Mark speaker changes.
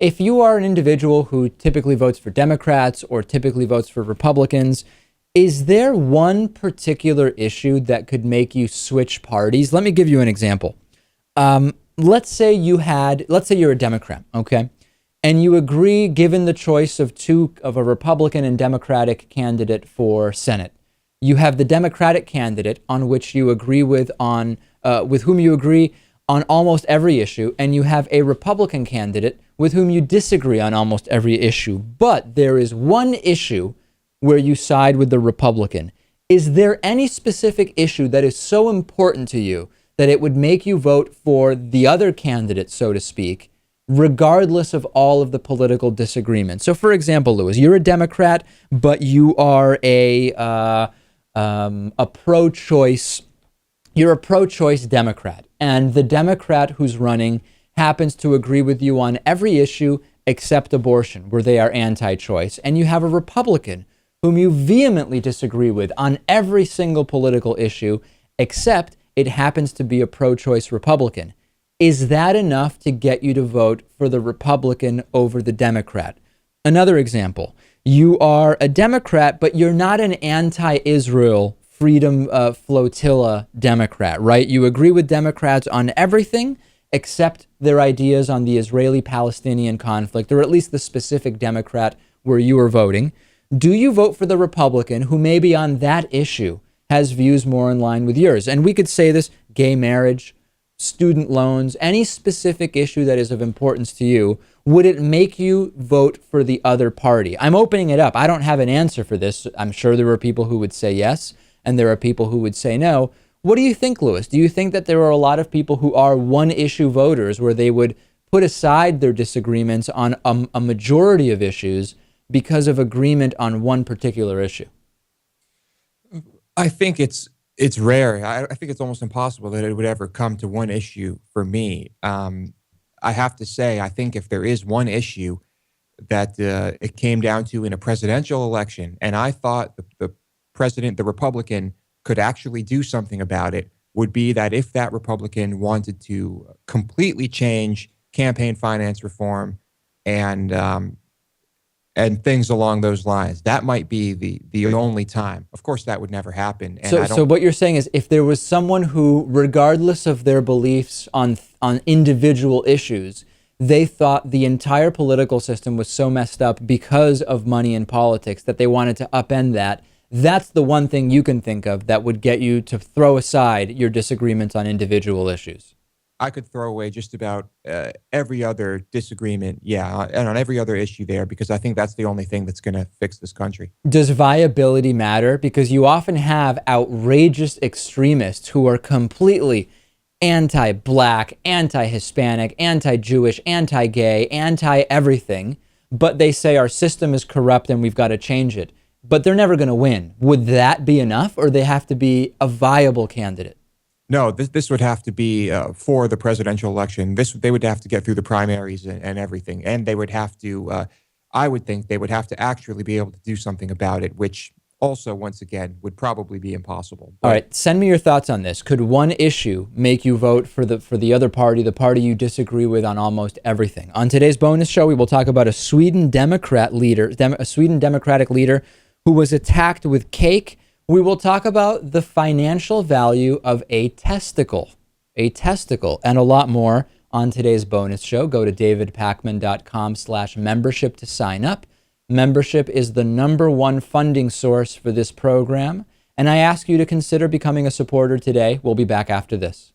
Speaker 1: if you are an individual who typically votes for Democrats or typically votes for Republicans, is there one particular issue that could make you switch parties? Let me give you an example. Let's say you're a Democrat, okay? And you agree, given the choice of a Republican and Democratic candidate for Senate. You have the Democratic candidate on which you agree with whom you agree on almost every issue, and you have a Republican candidate with whom you disagree on almost every issue. But there is one issue where you side with the Republican. Is there any specific issue that is so important to you that it would make you vote for the other candidate, so to speak, regardless of all of the political disagreements? So, for example, Lewis, you're a Democrat, but you are a pro-choice. You're a pro-choice Democrat, and the Democrat who's running happens to agree with you on every issue except abortion, where they are anti-choice. And you have a Republican whom you vehemently disagree with on every single political issue, except it happens to be a pro-choice Republican. Is that enough to get you to vote for the Republican over the Democrat? Another example, you are a Democrat, but you're not an anti-Israel freedom flotilla Democrat, right? You agree with Democrats on everything except their ideas on the Israeli-Palestinian conflict, or at least the specific Democrat where you are voting. Do you vote for the Republican who maybe on that issue has views more in line with yours? And we could say this: gay marriage, student loans, any specific issue that is of importance to you. Would it make you vote for the other party? I'm opening it up. I don't have an answer for this. I'm sure there are people who would say yes, and there are people who would say no. What do you think, Lewis? Do you think that there are a lot of people who are one-issue voters where they would put aside their disagreements on a majority of issues because of agreement on one particular issue?
Speaker 2: I think it's rare. I think it's almost impossible that it would ever come to one issue for me. I have to say, I think if there is one issue that it came down to in a presidential election, and I thought the president, the Republican, could actually do something about it, would be that if that Republican wanted to completely change campaign finance reform and things along those lines, that might be the only time. Of course, that would never happen. And
Speaker 1: so what you're saying is, if there was someone who, regardless of their beliefs on individual issues, they thought the entire political system was so messed up because of money in politics that they wanted to upend that, that's the one thing you can think of that would get you to throw aside your disagreements on individual issues.
Speaker 2: I could throw away just about every other disagreement, and on every other issue there, because I think that's the only thing that's going to fix this country.
Speaker 1: Does viability matter? Because you often have outrageous extremists who are completely anti-black, anti-Hispanic, anti-Jewish, anti-gay, anti-everything, but they say our system is corrupt and we've got to change it. But they're never going to win. Would that be enough, or they have to be a viable candidate?
Speaker 2: No, this would have to be for the presidential election. They would have to get through the primaries and everything, and they would have to. I would think they would have to actually be able to do something about it, which also, once again, would probably be impossible.
Speaker 1: All right, send me your thoughts on this. Could one issue make you vote for the other party, the party you disagree with on almost everything? On today's bonus show, we will talk about a Sweden Democratic leader who was attacked with cake. We will talk about the financial value of a testicle, and a lot more on today's bonus show. Go to davidpakman.com/membership to sign up. Membership is the #1 funding source for this program, and I ask you to consider becoming a supporter today. We'll be back after this.